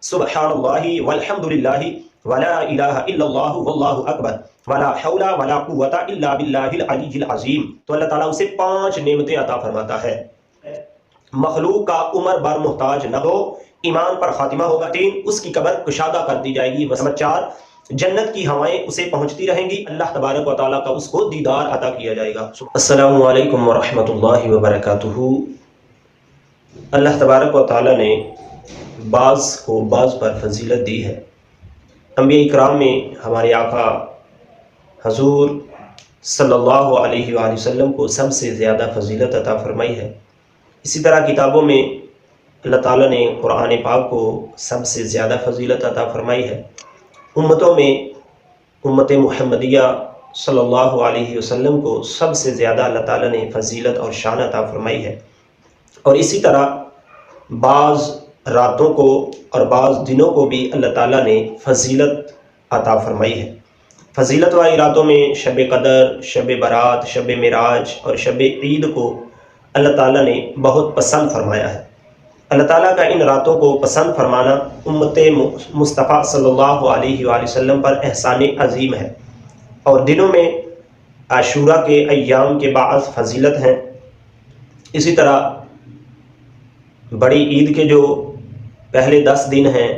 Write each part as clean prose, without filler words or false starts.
सुबहानल्लाहि वल्हम्दुलिल्लाहि वला इलाहा इल्लल्लाहु वल्लाहु अकबर वला हौला वला कुव्वता इल्ला बिल्लाहिल अलीय्यिल अज़ीम। तो अल्लाह ताला उसे 5 नेमतें अता फरमाता है। मखलूक का उम्र भर मोहताज न हो, ईमान पर खातिमा होगा। 3, उसकी कब्र कुशादा कर दी जाएगी। नंबर 4, जन्नत की हवाएं उसे पहुंचती रहेंगी। अल्लाह तबारक व तआला का उसको दीदार अता किया जाएगा। अस्सलामु अलैकुम व रहमतुल्लाहि व बरकातुहू। अल्लाह तबारक व तआला ने बाज़ को बाज़ पर फजीलत दी है। अंबिया इकराम में हमारे आका हजूर सल्लल्लाहु अलैहि वसल्लम को सबसे ज़्यादा फजीलत अता फरमाई है। इसी तरह किताबों में अल्लाह ताला ने कुरान पाक को सबसे ज़्यादा फजीलत अता फरमाई है। उम्मतों में उम्मत मुहम्मदिया सल्लल्लाहु अलैहि वसल्लम को सबसे ज़्यादा अल्लाह ताला ने फजीलत और शान अता फरमाई है। और इसी तरह बाज़ रातों को और बाज़ दिनों को भी अल्लाह ताला ने फजीलत अता फरमाई है। फजीलत वाली रातों में शब कदर, शब बारात, शब मिराज और शब ईद को अल्लाह ताला ने बहुत पसंद फरमाया है। अल्लाह ताला का इन रातों को पसंद फरमाना उम्मत मुस्तफ़ा सल्लल्लाहु अलैहि वसल्लम पर एहसान अजीम है। और दिनों में आशूरा के अय्याम के बाअस फजीलत हैं। इसी तरह बड़ी ईद के जो पहले 10 दिन हैं,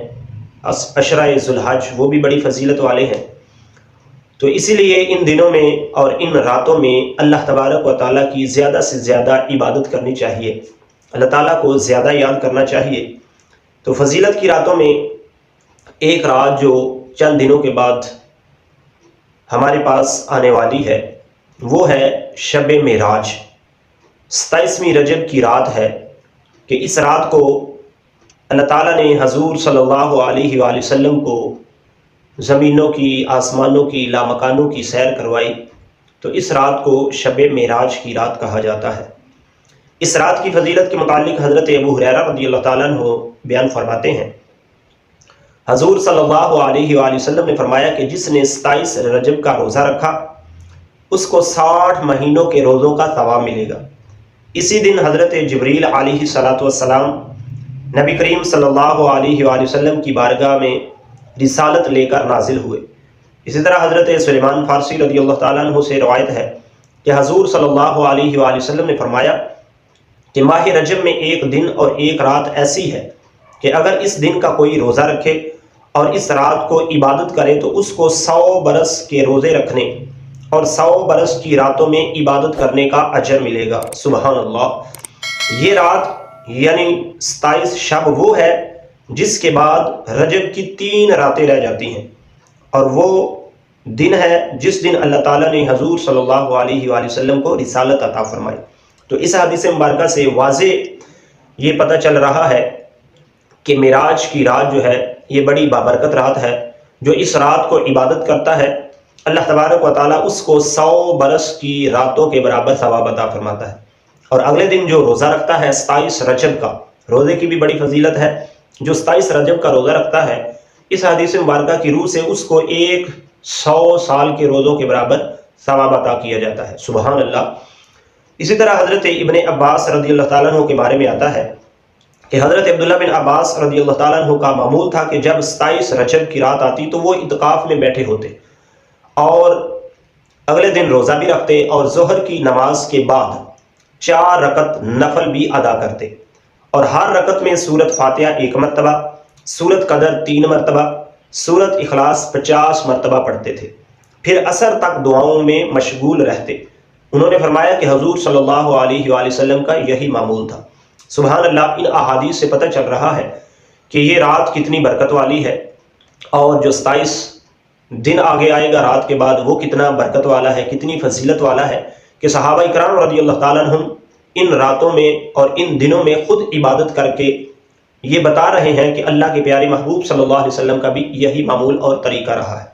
अशरा ज़ुल्हज, वो भी बड़ी फजीलत वाले हैं। तो इसीलिए इन दिनों में और इन रातों में अल्लाह तबारक व तआला की ज़्यादा से ज़्यादा इबादत करनी चाहिए, अल्लाह ताला को ज़्यादा याद करना चाहिए। तो फजीलत की रातों में एक रात जो चंद दिनों के बाद हमारे पास आने वाली है वो है शब मिराज। 27वीं रजब की रात है कि इस रात को अल्लाह ताला ने हजूर सल्लल्लाहु अलैहि वसल्लम को ज़मीनों की, आसमानों की, लामकानों की सैर करवाई। तो इस रात को शब मिराज की रात कहा जाता है। इस रात की फजीलत के मुतालिक हज़रत अबू हुरैरा रज़ियल्लाहु ताला अन्हु बयान फरमाते हैं, हजूर सल्लल्लाहु अलैहि वसल्लम ने फरमाया कि जिसने 27 रजब का रोज़ा रखा उसको 60 महीनों के रोज़ों का सवाब मिलेगा। इसी दिन हज़रत जिब्रील अलैहिस्सलातु वस्सलाम नबी करीम सल्लल्लाहु अलैहि वसल्लम की बारगाह में रिसालत लेकर नाजिल हुए। इसी तरह हज़रत सुलेमान फ़ारसी रज़ियल्लाहु ताला अन्हु से रवायत है कि हजूर सल्लल्लाहु अलैहि वसल्लम ने फरमाया कि माह रजब में एक दिन और एक रात ऐसी है कि अगर इस दिन का कोई रोज़ा रखे और इस रात को इबादत करे तो उसको 100 बरस के रोज़े रखने और 100 बरस की रातों में इबादत करने का अजर मिलेगा। सुबहान अल्लाह। ये रात यानी 27 शब वो है जिसके बाद रजब की 3 रातें रह जाती हैं। और वो दिन है जिस दिन अल्लाह ताला ने हजूर सल्लल्लाहु अलैहि वसल्लम को रिसालत अता फरमाई। तो इस हदीस मुबारका से वाज़े ये पता चल रहा है कि मिराज की रात जो है ये बड़ी बाबरकत रात है। जो इस रात को इबादत करता है अल्लाह तबारक व तआला उसको 100 बरस की रातों के बराबर सवाब अता फरमाता है। और अगले दिन जो रोज़ा रखता है 27 रजब का, रोज़े की भी बड़ी फजीलत है। जो 27 रजब का रोज़ा रखता है इस हदीस मुबारका की रूह से उसको 100 साल के रोज़ों के बराबर सवाब अता किया जाता है। सुबहान अल्लाह। इसी तरह हज़रत इब्ने अब्बास रज़ियल्लाहु ताला अन्हु के बारे में आता है कि हज़रत अब्दुल्लाह बिन अब्बास रज़ियल्लाहु ताला अन्हु का मामूल था कि जब 27 रजब की रात आती तो वो इत्काफ़ में बैठे होते और अगले दिन रोज़ा भी रखते और ज़ोहर की नमाज के बाद 4 रकत नफल भी अदा करते। और हर रकत में सूरत फातिहा 1 मरतबा, सूरत कदर 3 मरतबा, सूरत इखलास 50 मरतबा पढ़ते थे। फिर असर तक दुआओं में मशगूल रहते। उन्होंने फरमाया कि हजूर सल्लल्लाहु अलैहि वसल्लम का यही मामूल था। सुबहान अल्लाह। इन अहादीस से पता चल रहा है कि ये रात कितनी बरकत वाली है और जो 27 दिन आगे आएगा रात के बाद वो कितना बरकत वाला है, कितनी फजीलत वाला है कि सहाबा इकराम रज़ियल्लाहु ताला अन्हुम इन रातों में और इन दिनों में खुद इबादत करके ये बता रहे हैं कि अल्लाह के प्यारे महबूब सल्लल्लाहु अलैहि वसल्लम का भी यही मामूल और तरीका रहा है।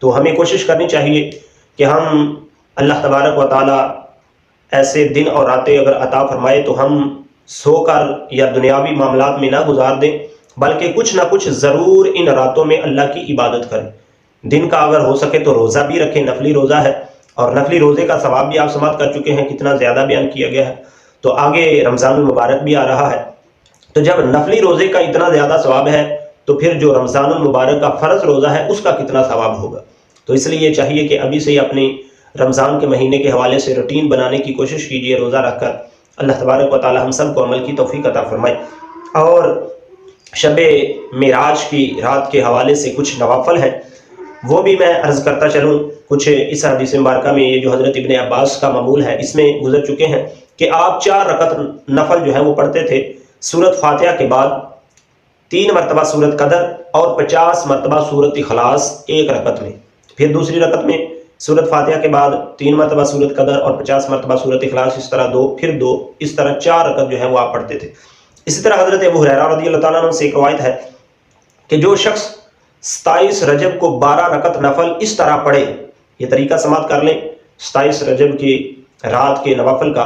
तो हमें कोशिश करनी चाहिए कि हम अल्लाह तबारक व तआला ऐसे दिन और रातें अगर अता फरमाए तो हम सोकर या दुनियावी मामलात में ना गुजार दें, बल्कि कुछ ना कुछ ज़रूर इन रातों में अल्लाह की इबादत करें। दिन का अगर हो सके तो रोज़ा भी रखें, नफली रोज़ा है और नफली रोज़े का सवाब भी आप समाप्त कर चुके हैं, कितना ज़्यादा बयान किया गया है। तो आगे रमज़ान मुबारक भी आ रहा है, तो जब नफली रोज़े का इतना ज़्यादा सवाब है تو پھر جو رمضان المبارک کا فرض روزہ ہے اس کا کتنا ثواب ہوگا۔ تو اس لیے چاہیے کہ ابھی سے ہی اپنی رمضان کے مہینے کے حوالے سے روٹین بنانے کی کوشش کیجیے روزہ رکھ کر۔ اللہ تبارک و تعالی ہم سب کو عمل کی توفیق عطا فرمائے۔ اور شب معراج کی رات کے حوالے سے کچھ نوافل ہیں، وہ بھی میں عرض کرتا چلوں۔ کچھ اس حدیث مبارکہ میں یہ جو حضرت ابن عباس کا معمول ہے اس میں گزر چکے ہیں کہ آپ 4 رکعت نفل جو ہے وہ پڑھتے تھے سورۃ فاتحہ کے بعد 3 مرتبہ سورۃ قدر اور 50 مرتبہ سورۃ اخلاص ایک رکعت میں، پھر دوسری رکعت میں سورۃ فاتحہ کے بعد 3 مرتبہ سورۃ قدر اور 50 مرتبہ سورۃ اخلاص، اس طرح 2 پھر 2، اس طرح 4 رکعت جو ہے وہ آپ پڑھتے تھے۔ اسی طرح حضرت ابو ہریرہ رضی اللہ تعالیٰ عنہ سے ایک روایت ہے کہ جو شخص 27 رجب کو 12 رکعت نفل اس طرح پڑھے، یہ طریقہ سماعت کر لیں 27 رجب کی رات کے نوافل کا،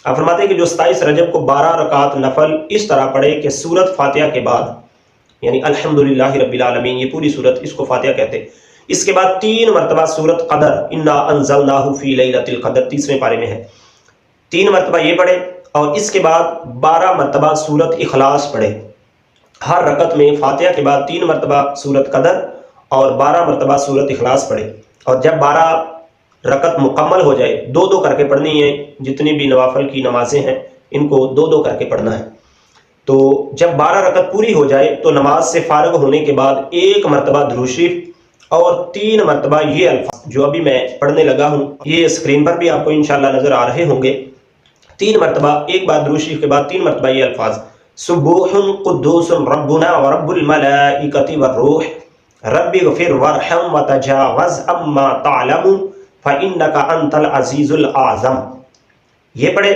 آپ فرماتے ہیں کہ جو 27 رجب کو 12 رکعت نفل اس طرح پڑھے کہ سورۃ فاتحہ کے بعد، یعنی الحمدللہ رب العالمین، یہ پوری سورت اس کو فاتحہ کہتے ہیں، اس کے بعد 3 مرتبہ سورۃ قدر انا انزلناہ فی لیلۃ القدر 30ویں پارے میں ہے، 3 مرتبہ یہ پڑھے اور اس کے بعد 12 مرتبہ سورۃ اخلاص پڑھے۔ ہر رکعت میں فاتحہ کے بعد 3 مرتبہ سورۃ قدر اور 12 مرتبہ سورۃ اخلاص پڑھے، اور جب 12 رکعت مکمل ہو جائے 2 کر کے پڑھنی ہے، جتنی بھی نوافل کی نمازیں ہیں ان کو 2 کر کے پڑھنا ہے۔ تو جب 12 رکعت پوری ہو جائے تو نماز سے فارغ ہونے کے بعد 1 مرتبہ درود شریف اور 3 مرتبہ یہ الفاظ جو ابھی میں پڑھنے لگا ہوں، یہ اسکرین پر بھی آپ کو انشاءاللہ نظر آ رہے ہوں گے۔ 3 مرتبہ، ایک بار درود شریف کے بعد 3 مرتبہ یہ الفاظ، سبوح قدوس ربنا ورب الملائکۃ والروح رب اغفر وارحم وتجاوز عما تعلم فإنک انت العزیز الاعظم، یہ پڑھے،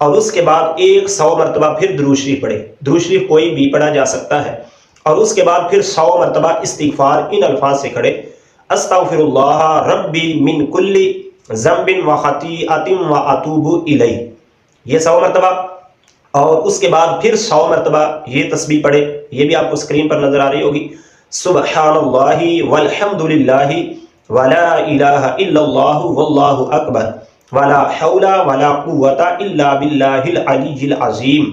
اور اس کے بعد 100 مرتبہ پھر درود شریف پڑھے۔ درود شریف کوئی بھی پڑھا جا سکتا ہے، اور اس کے بعد پھر 100 مرتبہ استغفار ان الفاظ سے کھڑے، استغفر اللہ ربی من کل ذنب وخطیئۃ واتوب الیہ، یہ 100 مرتبہ، اور اس کے بعد پھر 100 مرتبہ یہ تسبیح پڑھے، یہ بھی آپ کو اسکرین پر نظر آ رہی ہوگی، سبحان اللہ والحمد للہ ولا الہ الا اللہ واللہ اکبر ولا حول ولا قوت الا باللہ العلی العظیم۔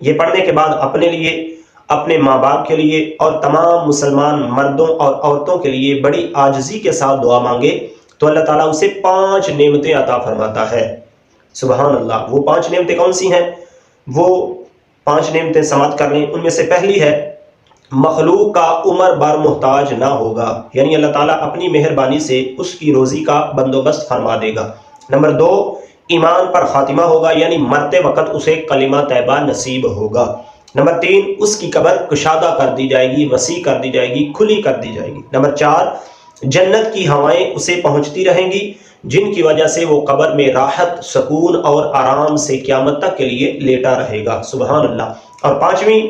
یہ پڑھنے کے بعد اپنے لیے، اپنے ماں باپ کے لیے اور تمام مسلمان مردوں اور عورتوں کے لیے بڑی عاجزی کے ساتھ دعا مانگے تو اللہ تعالیٰ اسے 5 نعمتیں عطا فرماتا ہے۔ سبحان اللہ، وہ 5 نعمتیں کون سی ہیں؟ وہ 5 نعمتیں سماعت کر لیں۔ ان میں سے پہلی ہے مخلوق کا عمر بر محتاج نہ ہوگا، یعنی اللہ تعالیٰ اپنی مہربانی سے اس کی روزی کا بندوبست فرما دے گا۔ نمبر 2، ایمان پر خاتمہ ہوگا، یعنی مرتے وقت اسے کلمہ طیبہ نصیب ہوگا۔ نمبر 3، اس کی قبر کشادہ کر دی جائے گی، وسیع کر دی جائے گی، کھلی کر دی جائے گی۔ نمبر 4، جنت کی ہوائیں اسے پہنچتی رہیں گی جن کی وجہ سے وہ قبر میں راحت، سکون اور آرام سے قیامت تک کے لیے لیٹا رہے گا۔ سبحان اللہ۔ اور 5ویں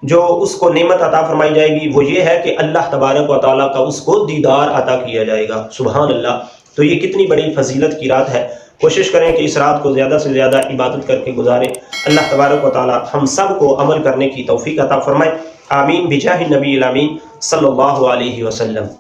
جو اس کو نعمت عطا فرمائی جائے گی وہ یہ ہے کہ اللہ تبارک و تعالیٰ کا اس کو دیدار عطا کیا جائے گا۔ سبحان اللہ۔ تو یہ کتنی بڑی فضیلت کی رات ہے، کوشش کریں کہ اس رات کو زیادہ سے زیادہ عبادت کر کے گزاریں۔ اللہ تبارک و تعالیٰ ہم سب کو عمل کرنے کی توفیق عطا فرمائے، آمین بجاہ النبی الامین صلی اللہ علیہ وسلم۔